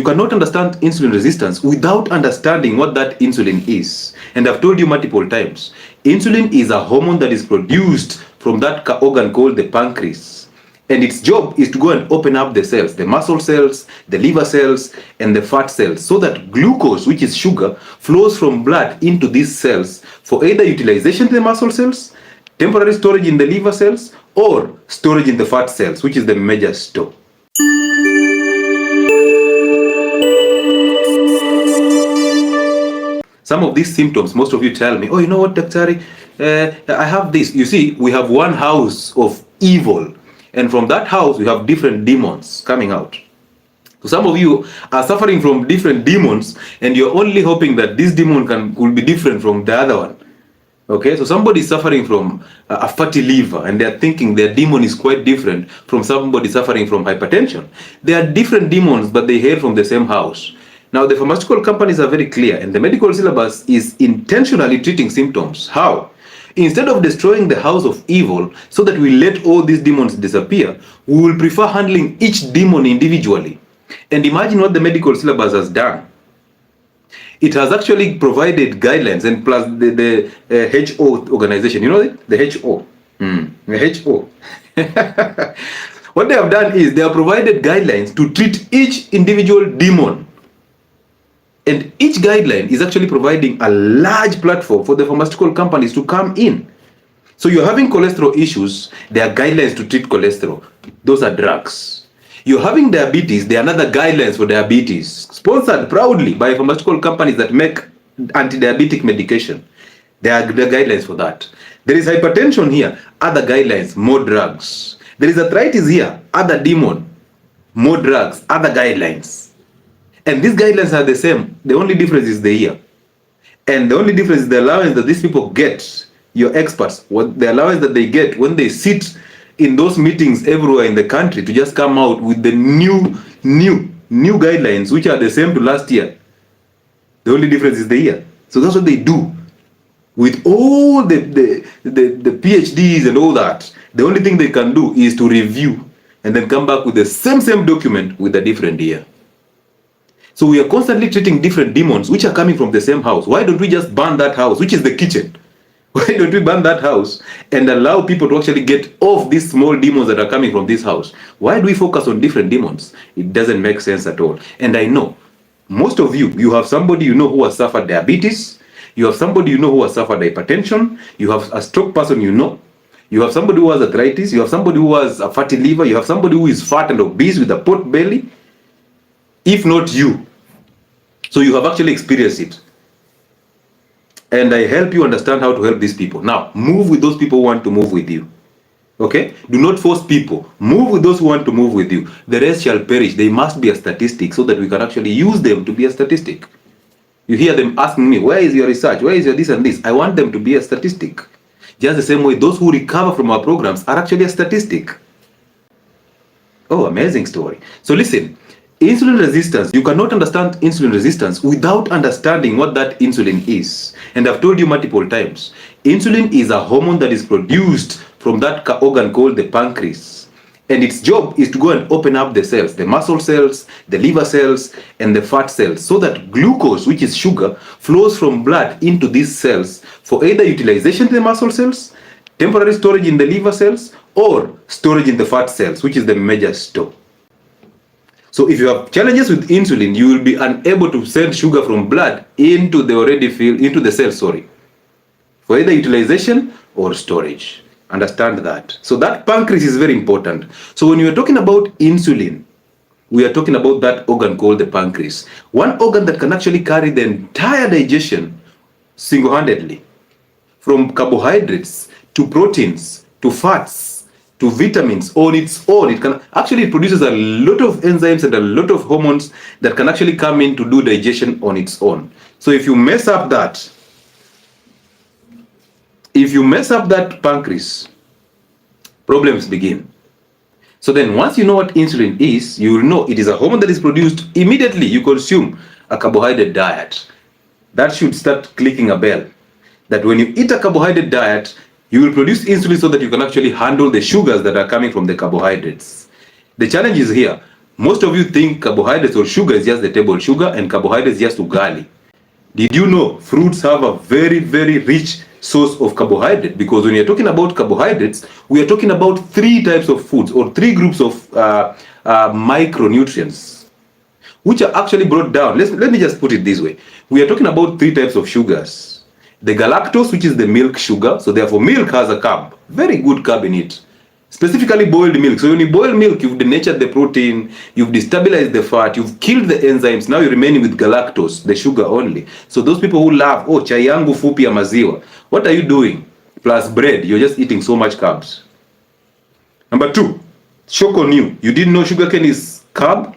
You cannot understand insulin resistance without understanding what that insulin is. And I've told you multiple times, insulin is a hormone that is produced from that organ called the pancreas. And its job is to go and open up the cells, the muscle cells, the liver cells, and the fat cells, so that glucose, which is sugar, flows from blood into these cells for either utilization in the muscle cells, temporary storage in the liver cells, or storage in the fat cells, which is the major store. Some of these symptoms, most of you tell me, oh, you know what, Daktari, I have this. You see, we have one house of evil, and from that house, we have different demons coming out. So some of you are suffering from different demons, and you're only hoping that this demon will be different from the other one. Okay, so somebody is suffering from a fatty liver, and they're thinking their demon is quite different from somebody suffering from hypertension. They are different demons, but they hail from the same house. Now, the pharmaceutical companies are very clear, and the medical syllabus is intentionally treating symptoms. How? Instead of destroying the house of evil so that we let all these demons disappear, we will prefer handling each demon individually. And imagine what the medical syllabus has done. It has actually provided guidelines, and plus the HO organization, you know it? The HO. The HO. What they have done is they have provided guidelines to treat each individual demon. And each guideline is actually providing a large platform for the pharmaceutical companies to come in. So you're having cholesterol issues, there are guidelines to treat cholesterol. Those are drugs. You're having diabetes, there are another guidelines for diabetes, sponsored proudly by pharmaceutical companies that make anti-diabetic medication. There are the guidelines for that. There is hypertension here, other guidelines, more drugs. There is arthritis here, other demon, more drugs, other guidelines. And these guidelines are the same. The only difference is the year. And the only difference is the allowance that these people get, your experts, what the allowance that they get when they sit in those meetings everywhere in the country to just come out with the new guidelines, which are the same to last year. The only difference is the year. So that's what they do. With all the PhDs and all that, the only thing they can do is to review and then come back with the same document with a different year. So we are constantly treating different demons which are coming from the same house. Why don't we just burn that house, which is the kitchen? Why don't we burn that house and allow people to actually get off these small demons that are coming from this house? Why do we focus on different demons? It doesn't make sense at all. And I know, most of you have somebody you know who has suffered diabetes, you have somebody you know who has suffered hypertension, you have a stroke person you know, you have somebody who has arthritis, you have somebody who has a fatty liver, you have somebody who is fat and obese with a pot belly, if not you. So you have actually experienced it. And I help you understand how to help these people. Now, move with those people who want to move with you. Okay? Do not force people. Move with those who want to move with you. The rest shall perish. They must be a statistic so that we can actually use them to be a statistic. You hear them asking me, where is your research? Where is your this and this? I want them to be a statistic. Just the same way those who recover from our programs are actually a statistic. Oh, amazing story. So listen. Insulin resistance, you cannot understand insulin resistance without understanding what that insulin is. And I've told you multiple times, insulin is a hormone that is produced from that organ called the pancreas. And its job is to go and open up the cells, the muscle cells, the liver cells, and the fat cells, so that glucose, which is sugar, flows from blood into these cells for either utilization in the muscle cells, temporary storage in the liver cells, or storage in the fat cells, which is the major store. So if you have challenges with insulin, you will be unable to send sugar from blood into the cells, for either utilization or storage. Understand that. So that pancreas is very important. So when we are talking about insulin, we are talking about that organ called the pancreas. One organ that can actually carry the entire digestion single-handedly, from carbohydrates to proteins to fats to vitamins on its own. It produces a lot of enzymes and a lot of hormones that can actually come in to do digestion on its own. So if you mess up that pancreas, problems begin. So then once you know what insulin is, you will know it is a hormone that is produced immediately you consume a carbohydrate diet. That should start clicking a bell. That when you eat a carbohydrate diet, you will produce insulin so that you can actually handle the sugars that are coming from the carbohydrates. The challenge is here. Most of you think carbohydrates or sugar is just the table sugar and carbohydrates is just ugali. Did you know fruits have a very, very rich source of carbohydrate? Because when you're talking about carbohydrates, we are talking about 3 types of foods or 3 groups of micronutrients, which are actually brought down. Let me just put it this way. We are talking about 3 types of sugars. The galactose, which is the milk sugar. So therefore, milk has a carb, very good carb in it. Specifically boiled milk. So when you boil milk, you've denatured the protein, you've destabilized the fat, you've killed the enzymes. Now you're remaining with galactose, the sugar only. So those people who love, oh, chai yangu fupi ya maziwa, what are you doing? Plus bread, you're just eating so much carbs. Number 2, shock on you. You didn't know sugarcane is carb,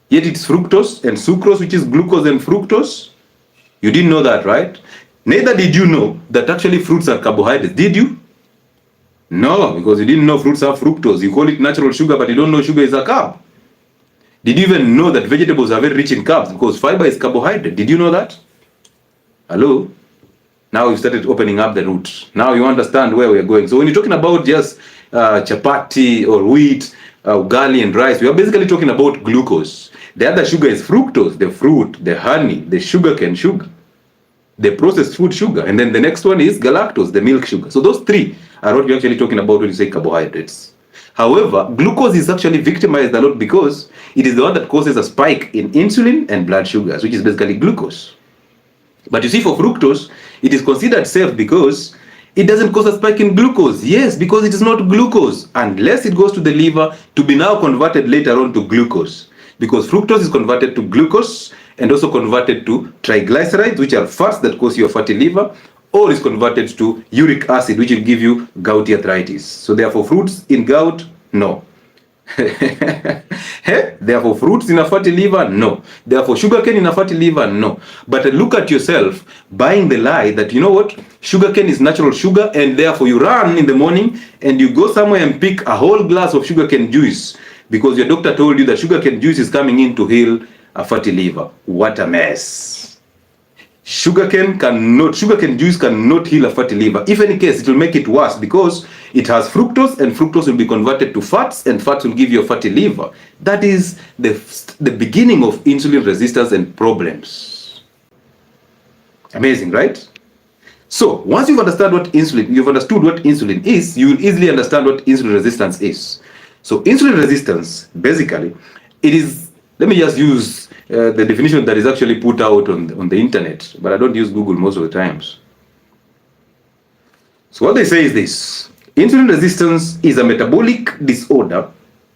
yet it's fructose and sucrose, which is glucose and fructose. You didn't know that, right? Neither did you know that actually fruits are carbohydrates. Did you? No, because you didn't know fruits have fructose. You call it natural sugar, but you don't know sugar is a carb. Did you even know that vegetables are very rich in carbs? Because fiber is carbohydrate. Did you know that? Hello? Now you started opening up the route. Now you understand where we are going. So when you're talking about just chapati or wheat, ugali and rice, we are basically talking about glucose. The other sugar is fructose, the fruit, the honey, the sugarcane sugar, the processed food sugar. And then the next one is galactose, the milk sugar. So those 3 are what we're actually talking about when you say carbohydrates. However, glucose is actually victimized a lot because it is the one that causes a spike in insulin and blood sugars, which is basically glucose. But you see, for fructose, it is considered safe because it doesn't cause a spike in glucose. Yes, because it is not glucose, unless it goes to the liver to be now converted later on to glucose. Because fructose is converted to glucose and also converted to triglycerides, which are fats that cause your fatty liver, or is converted to uric acid, which will give you gouty arthritis. So therefore, fruits in gout, no. Therefore, fruits in a fatty liver, no. Therefore, sugarcane in a fatty liver, no. But look at yourself buying the lie that, you know what, sugarcane is natural sugar, and therefore you run in the morning and you go somewhere and pick a whole glass of sugarcane juice because your doctor told you that sugarcane juice is coming in to heal a fatty liver. What a mess. Sugarcane juice cannot heal a fatty liver. If any case, it will make it worse because it has fructose, and fructose will be converted to fats, and fats will give you a fatty liver. That is the beginning of insulin resistance and problems. Amazing, right? So once you've understood what insulin is, you will easily understand what insulin resistance is. So insulin resistance, basically, it is, let me just use the definition that is actually put out on the internet, but I don't use Google most of the times. So what they say is this: insulin resistance is a metabolic disorder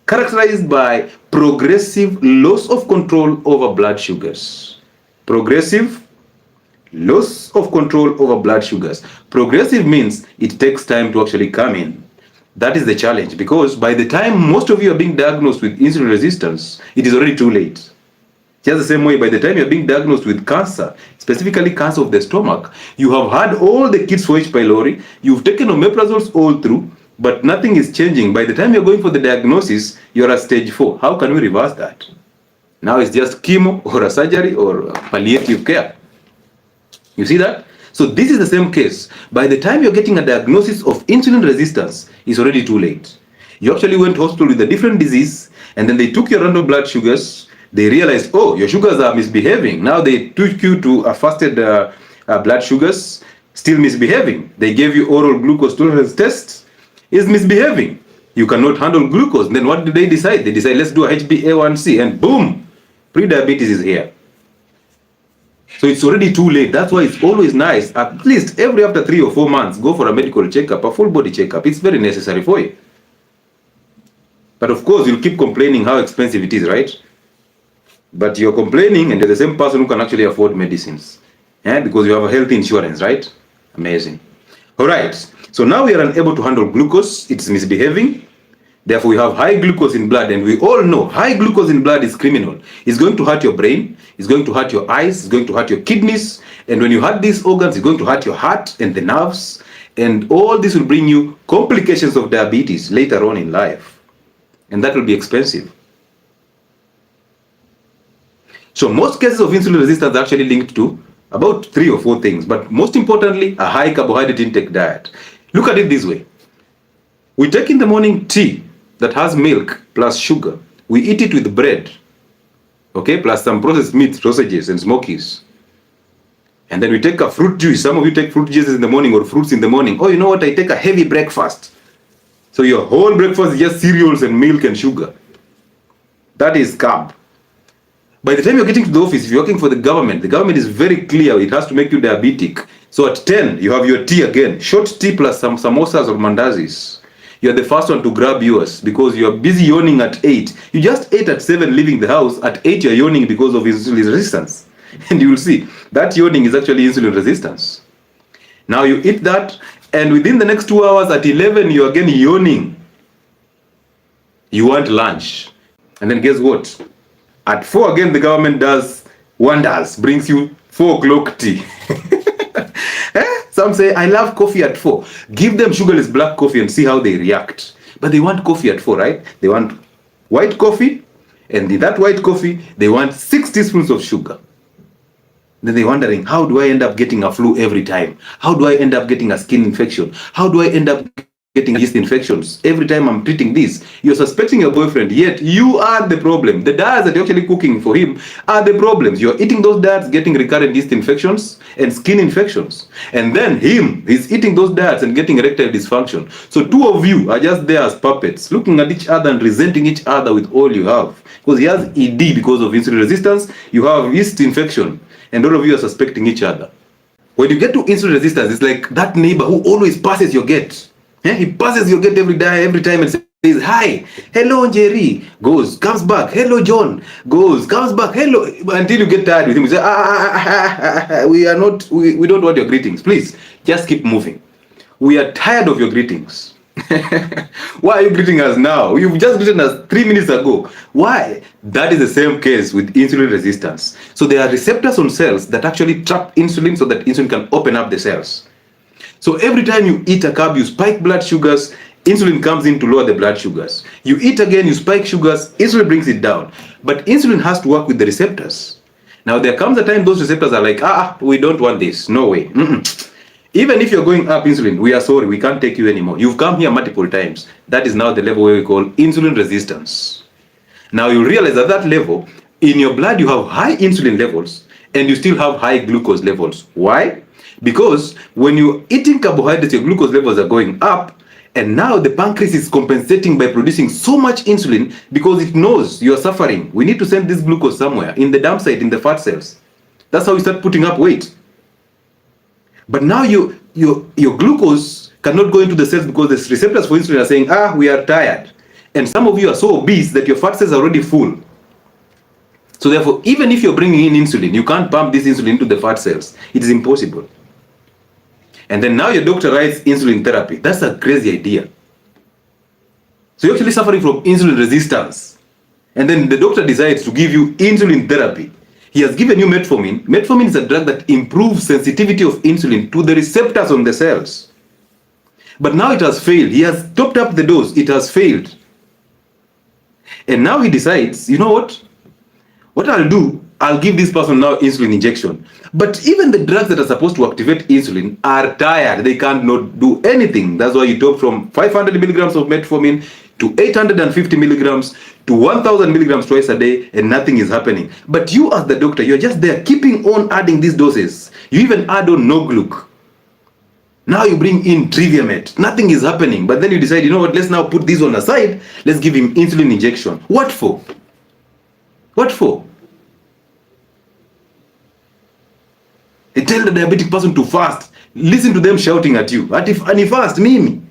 characterized by progressive loss of control over blood sugars. Progressive loss of control over blood sugars. Progressive means it takes time to actually come in. That is the challenge, because by the time most of you are being diagnosed with insulin resistance, it is already too late. Just the same way, by the time you're being diagnosed with cancer, specifically cancer of the stomach, you have had all the kits for H. pylori, you've taken omeprazoles all through, but nothing is changing. By the time you're going for the diagnosis, you're at stage 4. How can we reverse that? Now it's just chemo or a surgery or palliative care. You see that? So this is the same case. By the time you're getting a diagnosis of insulin resistance, it's already too late. You actually went to hospital with a different disease, and then they took your random blood sugars. They realized, oh, your sugars are misbehaving. Now they took you to a fasted blood sugars, still misbehaving. They gave you oral glucose tolerance tests, is misbehaving. You cannot handle glucose. Then what did they decide? They decide, let's do a HbA1c, and boom, pre-diabetes is here. So it's already too late. That's why it's always nice, at least every after 3 or 4 months, go for a medical checkup, a full body checkup. It's very necessary for you. But of course, you'll keep complaining how expensive it is, right? But you're complaining and you're the same person who can actually afford medicines. Yeah? Because you have a health insurance, right? Amazing. All right. So now we are unable to handle glucose. It's misbehaving. Therefore, we have high glucose in blood, and we all know high glucose in blood is criminal. It's going to hurt your brain, it's going to hurt your eyes, it's going to hurt your kidneys, and when you hurt these organs, it's going to hurt your heart and the nerves, and all this will bring you complications of diabetes later on in life, and that will be expensive. So most cases of insulin resistance are actually linked to about 3 or 4 things, but most importantly, a high carbohydrate intake diet. Look at it this way. We take in the morning tea that has milk plus sugar, We eat it with bread, okay, plus some processed meat, sausages and smokies. And then we take a fruit juice. Some of you take fruit juices in the morning or fruits in the morning. Oh, you know what? I take a heavy breakfast. So your whole breakfast is just cereals and milk and sugar. That is carb. By the time you're getting to the office, if you're working for the government is very clear. It has to make you diabetic. So at 10, you have your tea again. Short tea plus some samosas or mandazis. You're the first one to grab yours because you're busy yawning at 8. You just ate at 7 leaving the house. At 8, you're yawning because of insulin resistance. And you will see that yawning is actually insulin resistance. Now you eat that, and within the next 2 hours at 11, you're again yawning. You want lunch. And then guess what? At 4 again, the government does wonders, brings you 4 o'clock tea. Some say, I love coffee at 4. Give them sugarless black coffee and see how they react. But they want coffee at 4, right? They want white coffee, and in that white coffee, they want 6 teaspoons of sugar. Then they're wondering, how do I end up getting a flu every time? How do I end up getting a skin infection? How do I end up getting yeast infections every time I'm treating this? You're suspecting your boyfriend, yet you are the problem. The diets that you're actually cooking for him are the problems. You're eating those diets, getting recurrent yeast infections and skin infections. And then he's eating those diets and getting erectile dysfunction. So 2 of you are just there as puppets, looking at each other and resenting each other with all you have. Because he has ED because of insulin resistance, you have yeast infection, and all of you are suspecting each other. When you get to insulin resistance, it's like that neighbor who always passes your gate. He passes your gate every time and says, hi, hello, Jerry, goes, comes back, hello, John, goes, comes back, hello, until you get tired with him. You say, we don't want your greetings. Please, just keep moving. We are tired of your greetings. Why are you greeting us now? You've just greeted us 3 minutes ago. Why? That is the same case with insulin resistance. So there are receptors on cells that actually trap insulin so that insulin can open up the cells. So every time you eat a carb, you spike blood sugars, insulin comes in to lower the blood sugars. You eat again, you spike sugars, insulin brings it down. But insulin has to work with the receptors. Now there comes a time those receptors are like, we don't want this, no way. Even if you're going up insulin, we are sorry, we can't take you anymore. You've come here multiple times. That is now the level where we call insulin resistance. Now you realize at that level, in your blood you have high insulin levels and you still have high glucose levels. Why? Because when you're eating carbohydrates, your glucose levels are going up, and now the pancreas is compensating by producing so much insulin because it knows you're suffering. We need to send this glucose somewhere, in the dump site, in the fat cells. That's how you start putting up weight. But now your glucose cannot go into the cells because the receptors for insulin are saying, we are tired. And some of you are so obese that your fat cells are already full. So therefore, even if you're bringing in insulin, you can't pump this insulin into the fat cells. It is impossible. And then now your doctor writes insulin therapy. That's a crazy idea. So you're actually suffering from insulin resistance. And then the doctor decides to give you insulin therapy. He has given you metformin. Metformin is a drug that improves sensitivity of insulin to the receptors on the cells. But now it has failed. He has topped up the dose. It has failed. And now he decides, you know what? What I'll do, I'll give this person now insulin injection. But even the drugs that are supposed to activate insulin are tired. They can't not do anything. That's why you top from 500 milligrams of metformin to 850 milligrams to 1000 milligrams twice a day, and nothing is happening. But you as the doctor, you're just there keeping on adding these doses. You even add on no-gluc. Now you bring in Triviamet. Nothing is happening. But then you decide, you know what, let's now put this on aside. Let's give him insulin injection. What for? What for? They tell the diabetic person to fast. Listen to them shouting at you. Ani fast, mimi.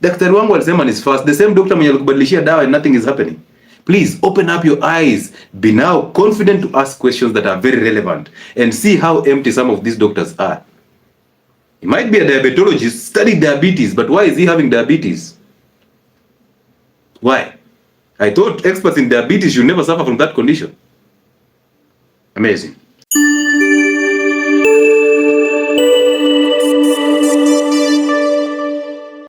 Daktari wangu alisema ni fast. The same doctor mwenye alikubadilishia dawa and nothing is happening. Please open up your eyes. Be now confident to ask questions that are very relevant and see how empty some of these doctors are. He might be a diabetologist, studied diabetes, but why is he having diabetes? Why? I thought experts in diabetes should never suffer from that condition. Amazing.